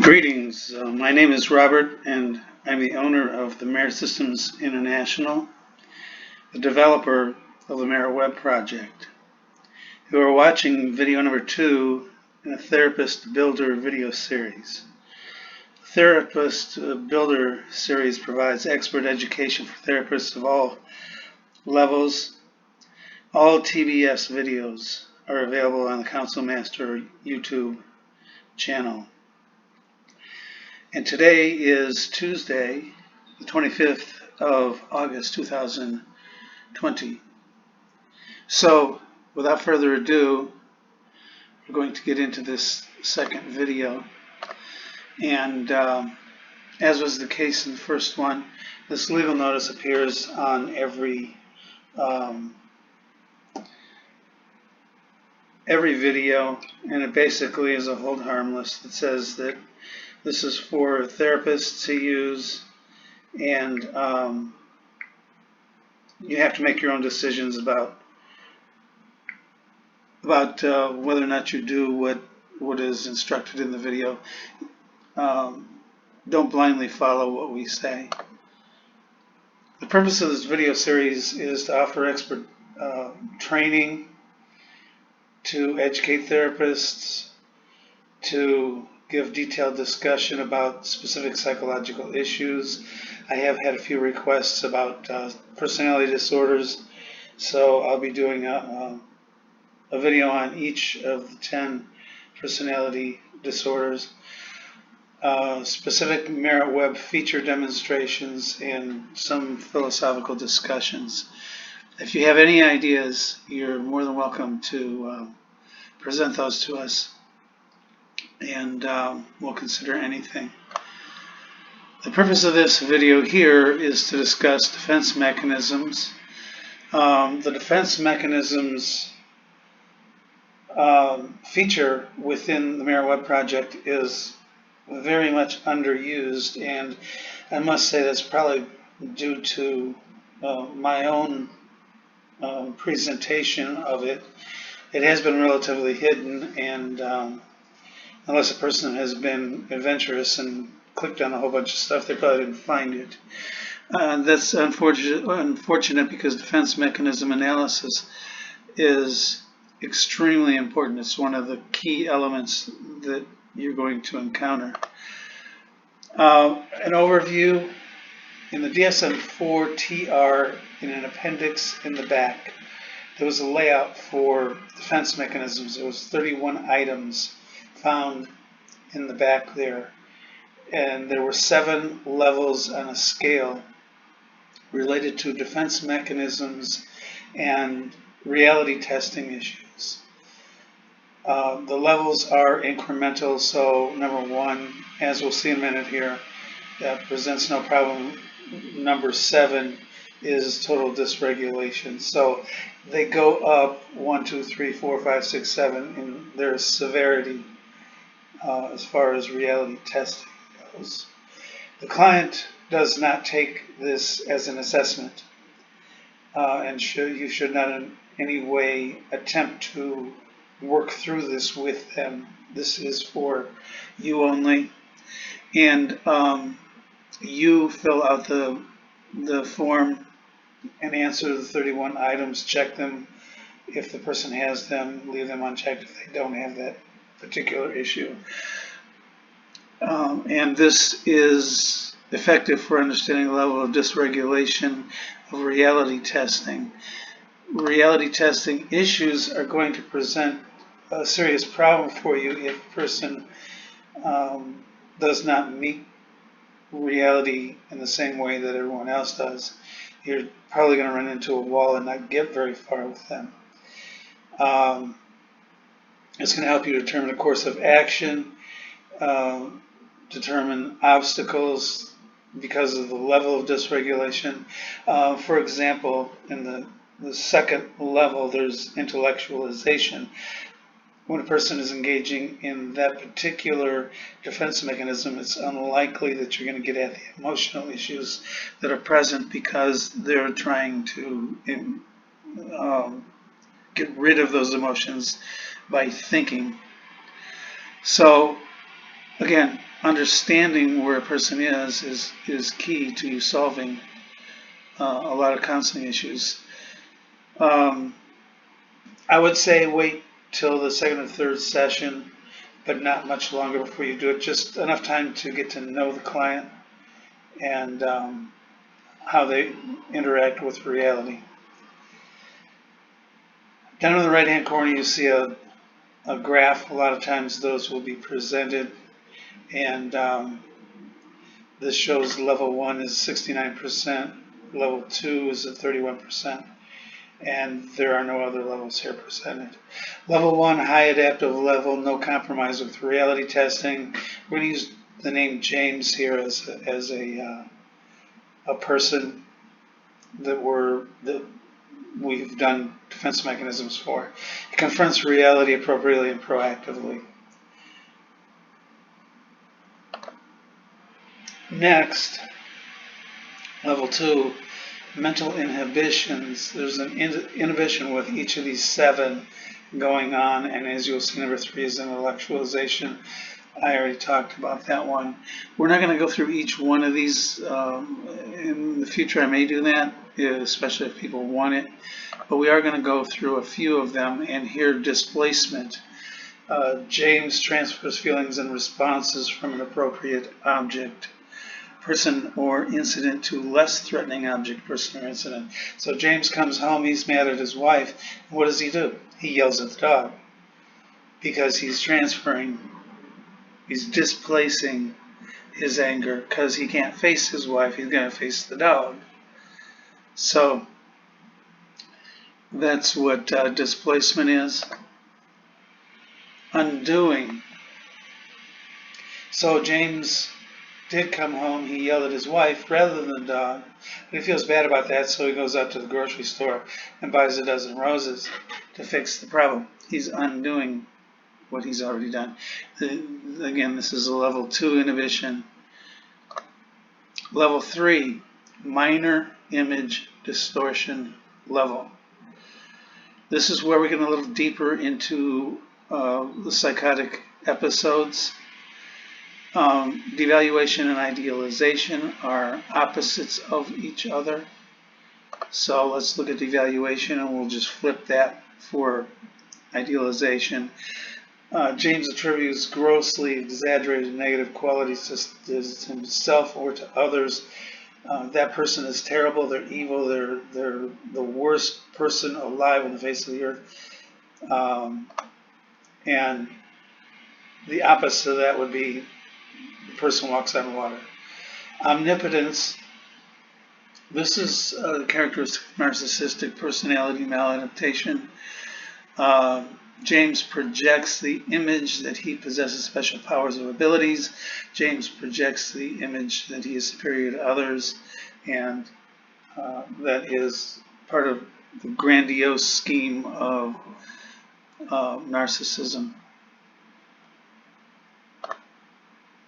Greetings, my name is Robert and I'm the owner of the Merit Systems International, the developer of the MARETweb Project. You are watching video number 2 in a Therapist Builder video series. The Therapist Builder series provides expert education for therapists of all levels. All TBS videos are available on the Council Master YouTube channel. And today is Tuesday, the 25th of August, 2020. So, without further ado, we're going to get into this second video. And as was the case in the first one, this legal notice appears on every video, and it basically is a hold harmless that says that this is for therapists to use, and you have to make your own decisions about whether or not you do what is instructed in the video. Don't blindly follow what we say. The purpose of this video series is to offer expert training, to educate therapists, to give detailed discussion about specific psychological issues. I have had a few requests about personality disorders, so I'll be doing a video on each of the 10 personality disorders, specific MARETweb feature demonstrations, and some philosophical discussions. If you have any ideas, you're more than welcome to present those to us, and we'll consider anything. The purpose of this video here is to discuss defense mechanisms. The defense mechanisms feature within the MARETweb project is very much underused, and I must say that's probably due to my own presentation of it. It has been relatively hidden, and unless a person has been adventurous and clicked on a whole bunch of stuff, they probably didn't find it. That's unfortunate because defense mechanism analysis is extremely important. It's one of the key elements that you're going to encounter. An overview: in the DSM-4 TR, in an appendix in the back, there was a layout for defense mechanisms. There was 31 items found in the back there, and there were 7 levels on a scale related to defense mechanisms and reality testing issues. The levels are incremental, so number 1, as we'll see in a minute here, that presents no problem. Number 7 is total dysregulation. So they go up 1, 2, 3, 4, 5, 6, 7 in their severity as far as reality testing goes. The client does not take this as an assessment, and you should not in any way attempt to work through this with them. This is for you only, and you fill out the form and answer the 31 items, check them if the person has them, leave them unchecked if they don't have that particular issue. And this is effective for understanding the level of dysregulation of reality testing. Reality testing issues are going to present a serious problem for you if a person does not meet reality in the same way that everyone else does. You're probably going to run into a wall and not get very far with them. It's going to help you determine a course of action, determine obstacles because of the level of dysregulation. For example, in the second level, there's intellectualization. When a person is engaging in that particular defense mechanism, it's unlikely that you're going to get at the emotional issues that are present because they're trying to get rid of those emotions by thinking. So, again, understanding where a person is key to you solving a lot of counseling issues. I would say wait till the second or third session, but not much longer before you do it. Just enough time to get to know the client and how they interact with reality. Down in the right-hand corner, you see a graph. A lot of times those will be presented, and this shows level 1 is 69%, level 2 is at 31%, and there are no other levels here presented. Level 1, high adaptive level, no compromise with reality testing. We're going to use the name James here as a person that we've done defense mechanisms for. He confronts reality appropriately and proactively. Next, level 2, mental inhibitions. There's an inhibition with each of these 7 going on, and as you'll see, number 3 is intellectualization. I already talked about that one. We're not going to go through each one of these. In the future I may do that, especially if people want it, but we are going to go through a few of them. And here, displacement. James transfers feelings and responses from an appropriate object, person, or incident to less threatening object, person, or incident. So James comes home, he's mad at his wife. What does he do? He yells at the dog because he's transferring, he's displacing his anger because he can't face his wife, he's going to face the dog. So that's what displacement is. Undoing. So James did come home, he yelled at his wife rather than the dog, but he feels bad about that, so he goes out to the grocery store and buys a dozen roses to fix the problem. He's undoing what he's already done. Again, this is a level 2 inhibition. Level 3, minor image distortion level. This is where we get a little deeper into the psychotic episodes. Devaluation and idealization are opposites of each other. So let's look at devaluation, and we'll just flip that for idealization. James attributes grossly exaggerated negative qualities to himself or to others. That person is terrible, they're evil, they're the worst person alive on the face of the earth. And the opposite of that would be the person walks on water. Omnipotence. This is a characteristic of narcissistic personality maladaptation. James projects the image that he possesses special powers or abilities. James projects the image that he is superior to others, and that is part of the grandiose scheme of narcissism.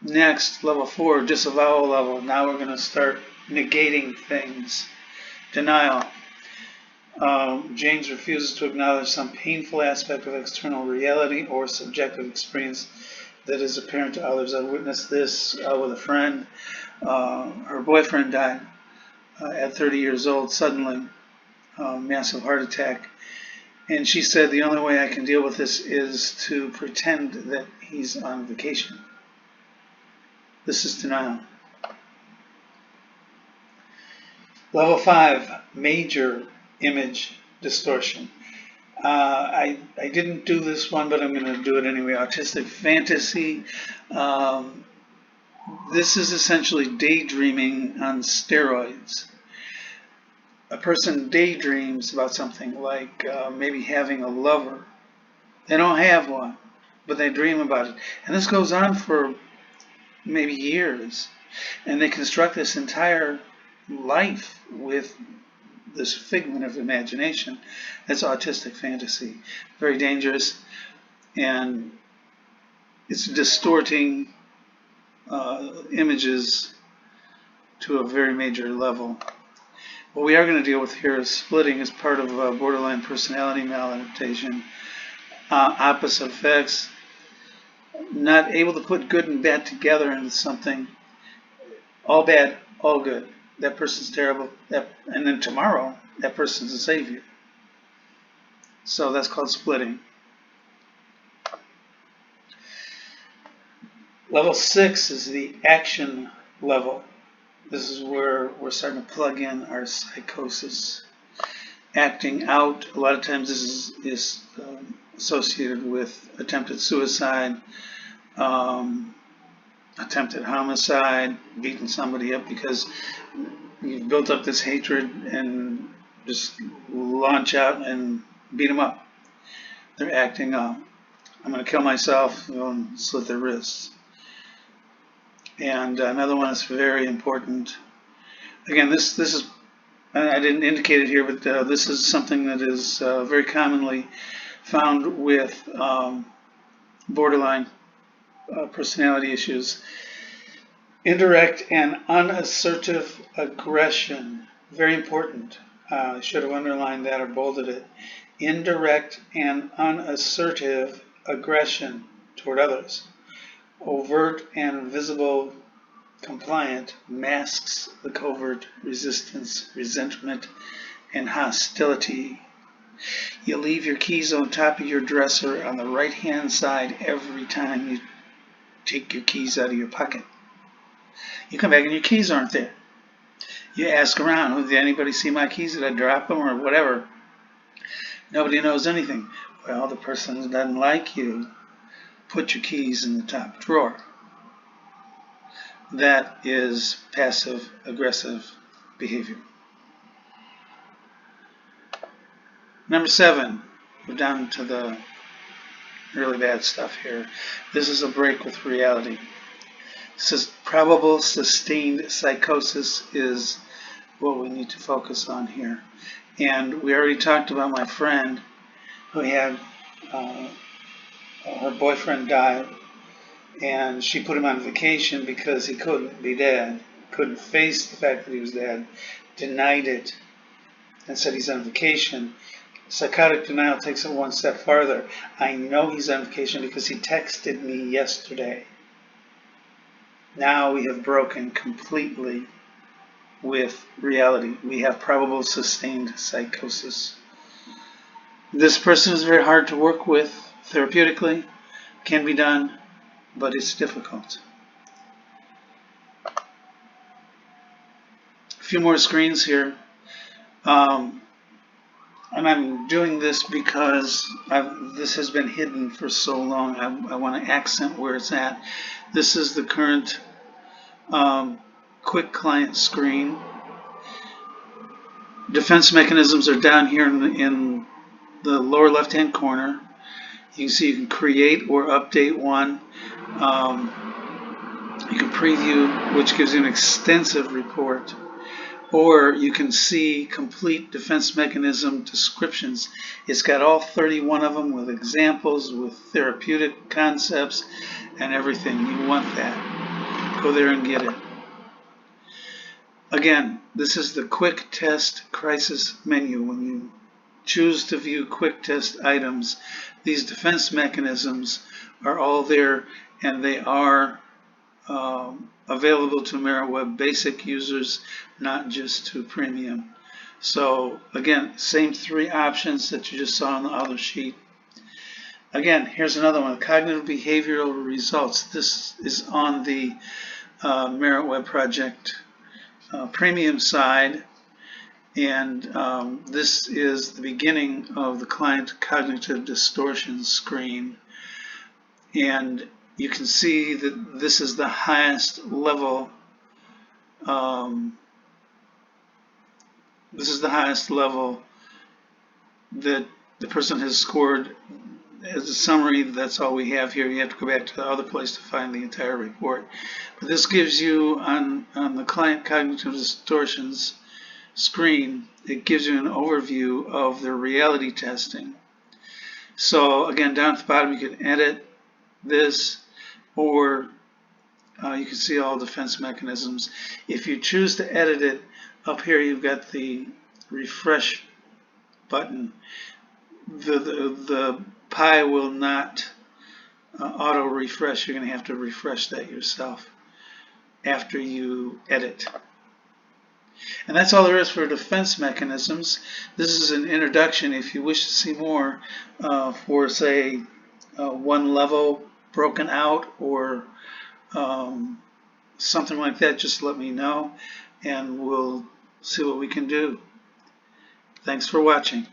Next, level 4, disavowal level. Now we're going to start negating things. Denial. James refuses to acknowledge some painful aspect of external reality or subjective experience that is apparent to others. I witnessed this with a friend. Her boyfriend died at 30 years old suddenly, massive heart attack. And she said, the only way I can deal with this is to pretend that he's on vacation. This is denial. Level 5, major image distortion. I didn't do this one, but I'm going to do it anyway. Autistic fantasy. This is essentially daydreaming on steroids. A person daydreams about something like maybe having a lover. They don't have one, but they dream about it. And this goes on for maybe years. And they construct this entire life with this figment of imagination. That's autistic fantasy. Very dangerous, and it's distorting images to a very major level. What we are going to deal with here is splitting as part of borderline personality maladaptation. Opposite effects. not able to put good and bad together into something. All bad, all good. That person's terrible. And then tomorrow, that person's a savior. So that's called splitting. Level 6 is the action level. This is where we're starting to plug in our psychosis. Acting out, a lot of times this is associated with attempted suicide, attempted homicide, beating somebody up because you've built up this hatred and just launch out and beat them up. They're acting out. I'm going to kill myself and slit their wrists. And another one that's very important. Again, this is, I didn't indicate it here, but this is something that is very commonly found with borderline personality issues. Indirect and unassertive aggression. Very important. I should have underlined that or bolded it. Indirect and unassertive aggression toward others. Overt and visible compliant masks the covert resistance, resentment, and hostility. You leave your keys on top of your dresser on the right-hand side every time you take your keys out of your pocket. You come back and your keys aren't there. You ask around, did anybody see my keys? Did I drop them or whatever? Nobody knows anything. Well, the person that doesn't like you put your keys in the top drawer. That is passive-aggressive behavior. Number 7, we're down to the really bad stuff here. This is a break with reality. This is probable sustained psychosis is what we need to focus on here. And we already talked about my friend who had her boyfriend died, and she put him on vacation because he couldn't be dead, couldn't face the fact that he was dead, denied it, and said he's on vacation. Psychotic denial takes it one step farther. I know he's on vacation because he texted me yesterday. Now we have broken completely with reality. We have probable sustained psychosis. This person is very hard to work with therapeutically, can be done, but it's difficult. A few more screens here. And I'm doing this because this has been hidden for so long. I want to accent where it's at. This is the current quick client screen. Defense mechanisms are down here in the lower left-hand corner. You can see you can create or update one. You can preview, which gives you an extensive report. Or you can see complete defense mechanism descriptions. It's got all 31 of them with examples, with therapeutic concepts, and everything. You want that. Go there and get it. Again, this is the quick test crisis menu. When you choose to view quick test items, these defense mechanisms are all there, and they are available to MARETweb basic users, not just to premium. So again, same 3 options that you just saw on the other sheet. Again, here's another one, cognitive behavioral results. This is on the MARETweb Project premium side, and this is the beginning of the client cognitive distortions screen. And you can see that this is the highest level. This is the highest level that the person has scored. As a summary, that's all we have here. You have to go back to the other place to find the entire report. But this gives you, on the client cognitive distortions screen, it gives you an overview of their reality testing. So again, down at the bottom, you can edit this, or you can see all defense mechanisms. If you choose to edit it, up here you've got the refresh button. The pie will not auto refresh. You're going to have to refresh that yourself after you edit. And that's all there is for defense mechanisms. This is an introduction. If you wish to see more for, say, one level broken out or something like that, just let me know and we'll see what we can do. Thanks for watching.